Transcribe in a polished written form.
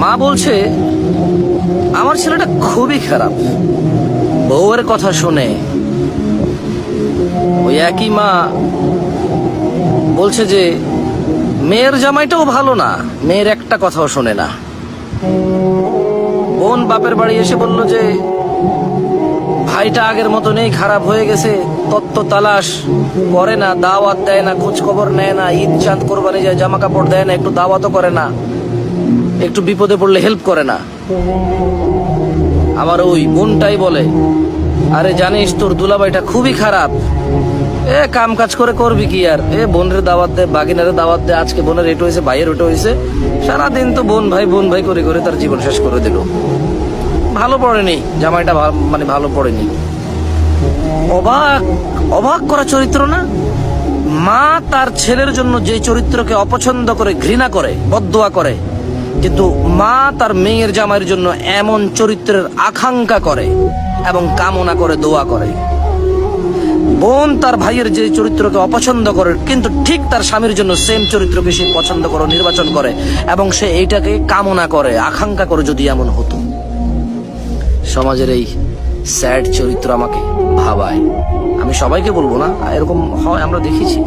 মা বলছে আমার ছেলেটা খুবই খারাপ। বউয়ের কথা শুনে ওই একই মা বলছে যে মেয়ের জামাইটাও ভালো না, মেয়ের একটা কথাও শোনে না। বোন বাপের বাড়ি এসে বলল যে ভাইটা আগের মতো নেই, খারাপ হয়ে গেছে, তত্ত্ব তালাশ করে না, দাওয়াত দেয় না, খোঁজ খবর নেয় না, ঈদ চাঁদ কোরবানি যায় জামা কাপড় দেয় না, একটু দাওয়াতও করে না, একটু বিপদে পড়লে হেল্প করে না। আবার ওই বোনটাই বলে আরে জানিস তোর দুলাভাইটা খুবই খারাপ, কাম কাজ করে করবি কি আর, বোনের দাওয়াত দে, বাগিনারে দাওয়াত দে, আজকে বোনের এটা হয়েছে, ভাইয়ের ওটা হয়েছে, সারাদিন তো বোন ভাই করে করে তার জীবন শেষ করে দিল। ভালো পড়েনি জামাইটা, মানে ভালো পড়েনি। অবাক অবাক করা চরিত্র না? মা তার ছেলের জন্য যে চরিত্রকে অপছন্দ করে, ঘৃণা করে, বদদোয়া করে, কিন্তু মা তার মেয়ের জামাইয়ের জন্য এমন চরিত্রের আকাঙ্ক্ষা করে এবং কামনা করে, দোয়া করে। বোন তার ভাইয়ের যে চরিত্রকে অপছন্দ করে, কিন্তু ঠিক তার স্বামীর জন্য সেম চরিত্রকে সে পছন্দ করে, নির্বাচন করে, এবং সে এইটাকে কামনা করে, আকাঙ্ক্ষা করে যদি এমন হতো। সমাজের এই স্যাড চরিত্র আমাকে ভাবায়। আমি সবাইকে বলবো না, এরকম হয়, আমরা দেখেছি।